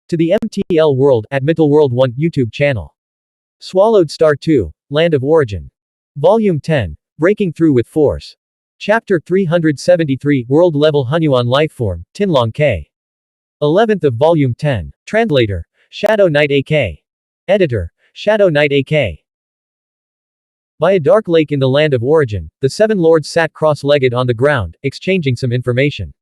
To the MTL World at Mittel World 1 YouTube channel. Swallowed Star 2, Land of Origin. Volume 10, Breaking Through with Force. Chapter 373, World Level Hunyuan Lifeform, Tinlong K. 11th of Volume 10. Translator, Shadow Knight AK. Editor, Shadow Knight AK. By a dark lake in the Land of Origin, the seven lords sat cross-legged on the ground, exchanging some information.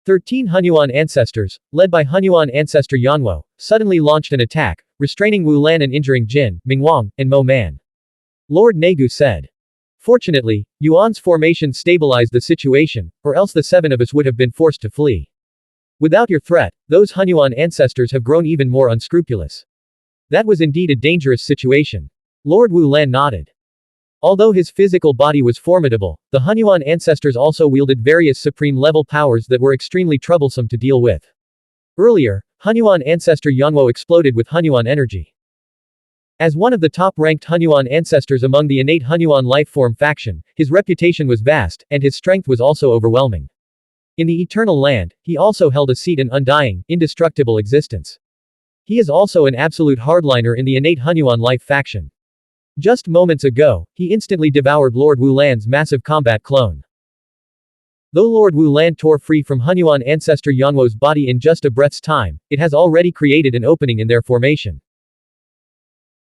13 Hunyuan ancestors, led by Hunyuan ancestor Xuanhuan, suddenly launched an attack, restraining Wu Lan and injuring Jin, Mingwang, and Mo Man. Lord Negu said. Fortunately, Yuan's formation stabilized the situation, or else the seven of us would have been forced to flee. Without your threat, those Hunyuan ancestors have grown even more unscrupulous. That was indeed a dangerous situation. Lord Wu Lan nodded. Although his physical body was formidable, the Hunyuan ancestors also wielded various supreme-level powers that were extremely troublesome to deal with. Earlier, Hunyuan ancestor Xuanhuan exploded with Hunyuan energy. As one of the top-ranked Hunyuan ancestors among the innate Hunyuan lifeform faction, his reputation was vast, and his strength was also overwhelming. In the Eternal Land, he also held a seat in undying, indestructible existence. He is also an absolute hardliner in the innate Hunyuan life faction. Just moments ago, he instantly devoured Lord Wu Lan's massive combat clone. Though Lord Wu Lan tore free from Hunyuan ancestor Xuanhuan's body in just a breath's time, it has already created an opening in their formation.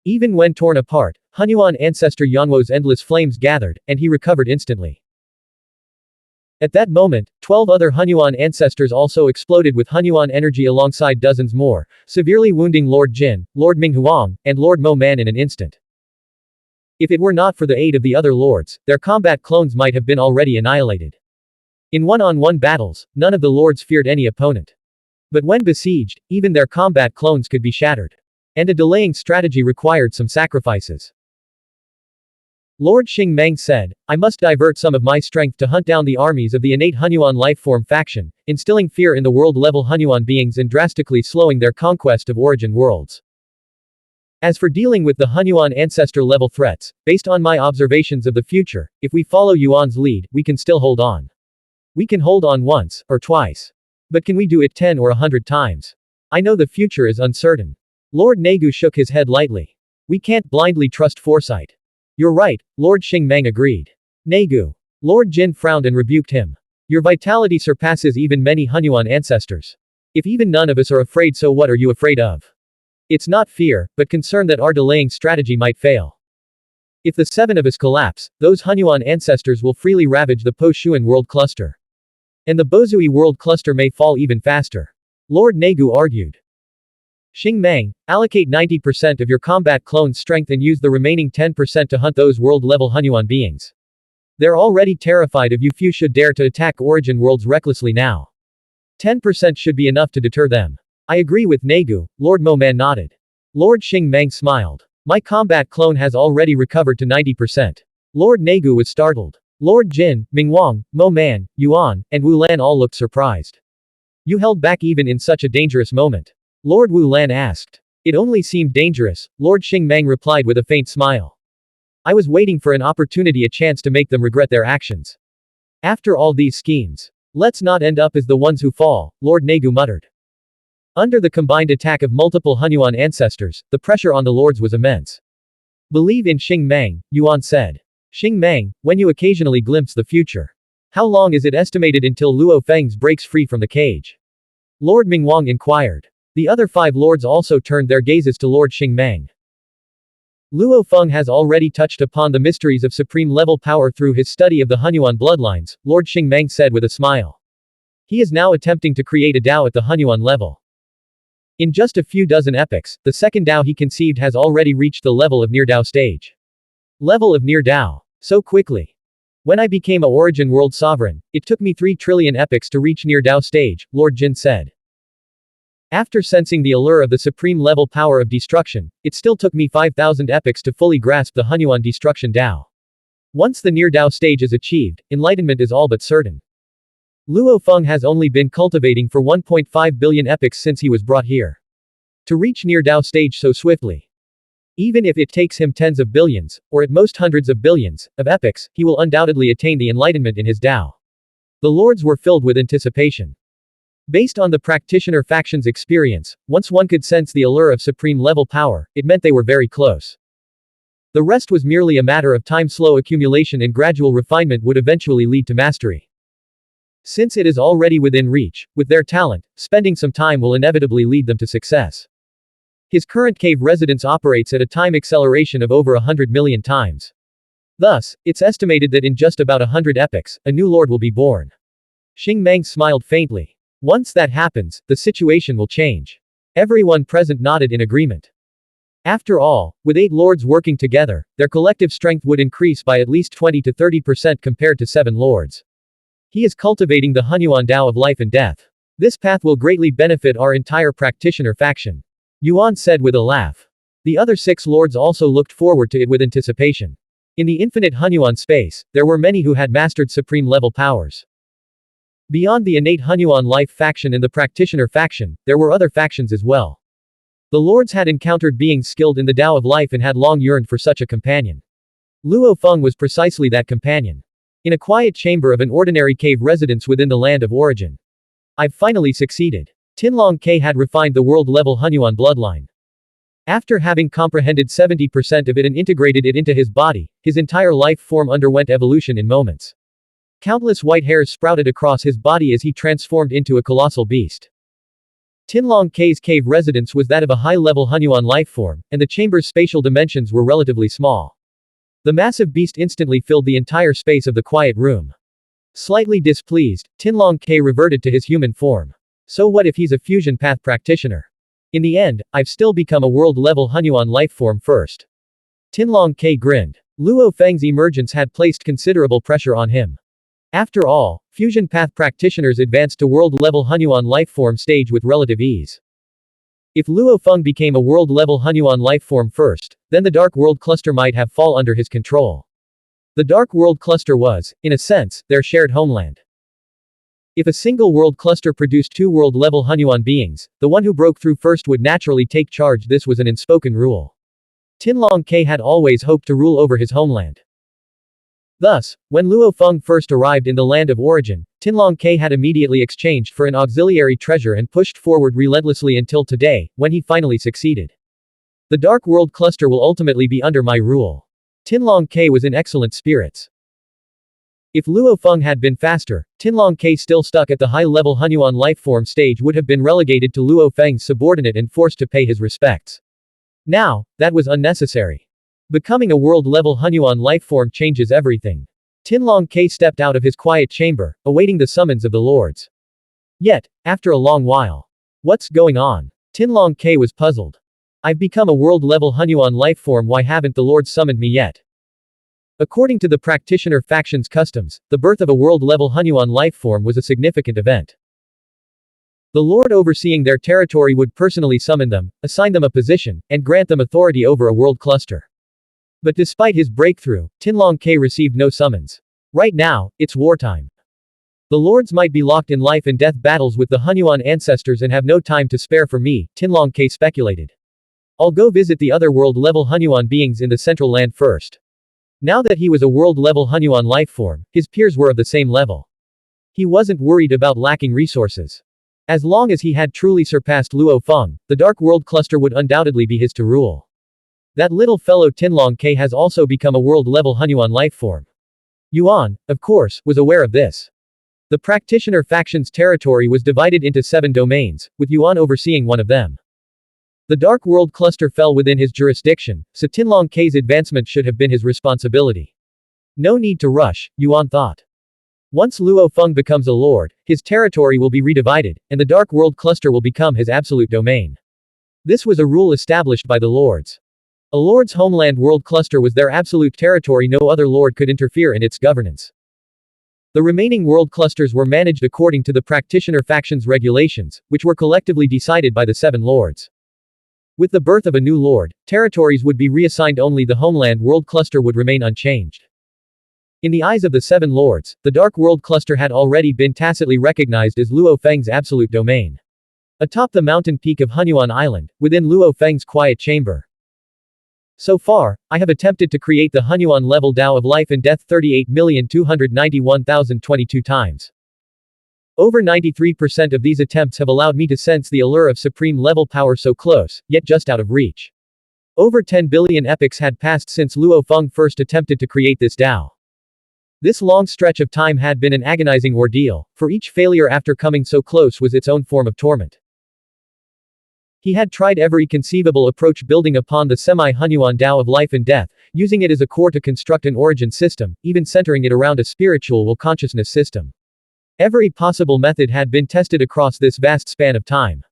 Even when torn apart, Hunyuan ancestor Xuanhuan's endless flames gathered, and he recovered instantly. At that moment, 12 other Hunyuan ancestors also exploded with Hunyuan energy alongside dozens more, severely wounding Lord Jin, Lord Minghuang, and Lord Mo Man in an instant. If it were not for the aid of the other lords, their combat clones might have been already annihilated. In one-on-one battles, none of the lords feared any opponent. But when besieged, even their combat clones could be shattered. And a delaying strategy required some sacrifices. Lord Xing Meng said, I must divert some of my strength to hunt down the armies of the innate Hunyuan lifeform faction, instilling fear in the world-level Hunyuan beings and drastically slowing their conquest of origin worlds. As for dealing with the Hunyuan ancestor-level threats, based on my observations of the future, if we follow Yuan's lead, we can still hold on. We can hold on once, or twice. But can we do it 10 or 100 times? I know the future is uncertain. Lord Negu shook his head lightly. We can't blindly trust foresight. You're right, Lord Xing Meng agreed. Negu. Lord Jin frowned and rebuked him. Your vitality surpasses even many Hunyuan ancestors. If even none of us are afraid, so what are you afraid of? It's not fear, but concern that our delaying strategy might fail. If the seven of us collapse, those Hunyuan ancestors will freely ravage the Po-Shuan world cluster. And the Bozui world cluster may fall even faster. Lord Negu argued. Xing Meng, allocate 90% of your combat clone's strength and use the remaining 10% to hunt those world-level Hunyuan beings. They're already terrified of you. Few should dare to attack origin worlds recklessly now. 10% should be enough to deter them. I agree with Negu, Lord Mo Man nodded. Lord Xing Meng smiled. My combat clone has already recovered to 90%. Lord Negu was startled. Lord Jin, Mingwang, Mo Man, Yuan, and Wu Lan all looked surprised. You held back even in such a dangerous moment? Lord Wu Lan asked. It only seemed dangerous, Lord Xing Meng replied with a faint smile. I was waiting for an opportunity, a chance to make them regret their actions. After all these schemes, let's not end up as the ones who fall, Lord Negu muttered. Under the combined attack of multiple Hunyuan ancestors, the pressure on the lords was immense. Believe in Xing Meng, Yuan said. Xing Meng, when you occasionally glimpse the future. How long is it estimated until Luo Feng breaks free from the cage? Lord Mingwang inquired. The other 5 lords also turned their gazes to Lord Xing Meng. Luo Feng has already touched upon the mysteries of supreme-level power through his study of the Hunyuan bloodlines, Lord Xing Meng said with a smile. He is now attempting to create a Dao at the Hunyuan level. In just a few dozen epochs, the second Dao he conceived has already reached the level of Near Dao stage. Level of Near Dao. So quickly. When I became a origin world sovereign, it took me 3 trillion epochs to reach Near Dao stage, Lord Jin said. After sensing the allure of the supreme level power of destruction, it still took me 5,000 epochs to fully grasp the Hunyuan destruction Dao. Once the Near Dao stage is achieved, enlightenment is all but certain. Luo Feng has only been cultivating for 1.5 billion epochs since he was brought here. To reach Near Dao stage so swiftly. Even if it takes him tens of billions, or at most hundreds of billions, of epochs, he will undoubtedly attain the enlightenment in his Dao. The lords were filled with anticipation. Based on the practitioner faction's experience, once one could sense the allure of supreme-level power, it meant they were very close. The rest was merely a matter of time. Slow accumulation and gradual refinement would eventually lead to mastery. Since it is already within reach, with their talent, spending some time will inevitably lead them to success. His current cave residence operates at a time acceleration of over 100 million times. Thus, it's estimated that in just about 100 epochs, a new lord will be born. Xing Meng smiled faintly. Once that happens, the situation will change. Everyone present nodded in agreement. After all, with 8 lords working together, their collective strength would increase by at least 20 to 30% compared to 7 lords. He is cultivating the Xuanhuan Tao of life and death. This path will greatly benefit our entire practitioner faction. Yuan said with a laugh. The other 6 lords also looked forward to it with anticipation. In the infinite Xuanhuan space, there were many who had mastered supreme-level powers. Beyond the innate Xuanhuan life faction and the practitioner faction, there were other factions as well. The lords had encountered beings skilled in the Tao of life and had long yearned for such a companion. Luo Feng was precisely that companion. In a quiet chamber of an ordinary cave residence within the land of origin. I've finally succeeded. Tianlong Ke had refined the world-level Xuanhuan bloodline. After having comprehended 70% of it and integrated it into his body, his entire life form underwent evolution in moments. Countless white hairs sprouted across his body as he transformed into a colossal beast. Tianlong Ke's cave residence was that of a high-level Xuanhuan life form, and the chamber's spatial dimensions were relatively small. The massive beast instantly filled the entire space of the quiet room. Slightly displeased, Tianlong Ke reverted to his human form. So what if he's a fusion path practitioner? In the end, I've still become a world-level Xuanhuan life form first. Tianlong Ke grinned. Luo Feng's emergence had placed considerable pressure on him. After all, fusion path practitioners advanced to world-level Xuanhuan life form stage with relative ease. If Luo Feng became a world-level Xuanhuan life form first, then the Dark World Cluster might have fall under his control. The Dark World Cluster was, in a sense, their shared homeland. If a single world cluster produced 2 world-level Xuanhuan beings, the one who broke through first would naturally take charge. This was an unspoken rule. Tianlong Ke had always hoped to rule over his homeland. Thus, when Luo Feng first arrived in the land of origin, Tianlong Ke had immediately exchanged for an auxiliary treasure and pushed forward relentlessly until today, when he finally succeeded. The Dark World Cluster will ultimately be under my rule. Tianlong Ke was in excellent spirits. If Luo Feng had been faster, Tianlong Ke still stuck at the high-level Xuanhuan life form stage would have been relegated to Luo Feng's subordinate and forced to pay his respects. Now, that was unnecessary. Becoming a world-level Xuanhuan life form changes everything. Tianlong Ke stepped out of his quiet chamber, awaiting the summons of the lords. Yet, after a long while. What's going on? Tianlong Ke was puzzled. I've become a world-level Xuanhuan life form. Why haven't the lords summoned me yet? According to the practitioner faction's customs, the birth of a world-level Xuanhuan life form was a significant event. The lord overseeing their territory would personally summon them, assign them a position, and grant them authority over a world cluster. But despite his breakthrough, Tianlong Ke received no summons. Right now, it's wartime. The lords might be locked in life and death battles with the Xuanhuan ancestors and have no time to spare for me, Tianlong Ke speculated. I'll go visit the other world-level Xuanhuan beings in the central land first. Now that he was a world-level Xuanhuan life form, his peers were of the same level. He wasn't worried about lacking resources. As long as he had truly surpassed Luo Feng, the Dark World Cluster would undoubtedly be his to rule. That little fellow Tianlong Ke has also become a world-level Xuanhuan life form. Yuan, of course, was aware of this. The practitioner faction's territory was divided into 7 domains, with Yuan overseeing one of them. The Dark World Cluster fell within his jurisdiction, so Tianlong Ke's advancement should have been his responsibility. No need to rush, Yuan thought. Once Luo Feng becomes a lord, his territory will be redivided, and the Dark World Cluster will become his absolute domain. This was a rule established by the lords. A lord's homeland world cluster was their absolute territory. No other lord could interfere in its governance. The remaining world clusters were managed according to the practitioner faction's regulations, which were collectively decided by the 7 lords. With the birth of a new lord, territories would be reassigned. Only the homeland world cluster would remain unchanged. In the eyes of the 7 lords, the Dark World Cluster had already been tacitly recognized as Luo Feng's absolute domain. Atop the mountain peak of Xuanhuan Island, within Luo Feng's quiet chamber. So far, I have attempted to create the Xuanhuan level Tao of life and death 38,291,022 times. Over 93% of these attempts have allowed me to sense the allure of supreme level power so close, yet just out of reach. Over 10 billion epochs had passed since Luo Feng first attempted to create this Tao. This long stretch of time had been an agonizing ordeal, for each failure after coming so close was its own form of torment. He had tried every conceivable approach building upon the semi-Xuanhuan Tao of life and death, using it as a core to construct an origin system, even centering it around a spiritual will consciousness system. Every possible method had been tested across this vast span of time.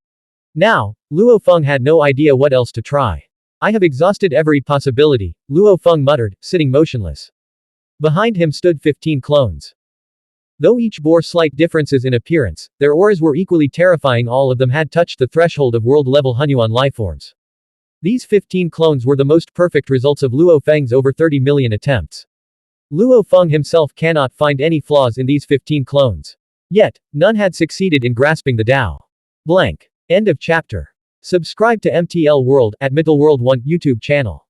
Now, Luo Feng had no idea what else to try. I have exhausted every possibility, Luo Feng muttered, sitting motionless. Behind him stood 15 clones. Though each bore slight differences in appearance, their auras were equally terrifying. All of them had touched the threshold of world-level Xuanhuan lifeforms. These 15 clones were the most perfect results of Luo Feng's over 30 million attempts. Luo Feng himself cannot find any flaws in these 15 clones. Yet, none had succeeded in grasping the Tao. Blank. End of chapter. Subscribe to MTL World at Mythl World 1 YouTube channel.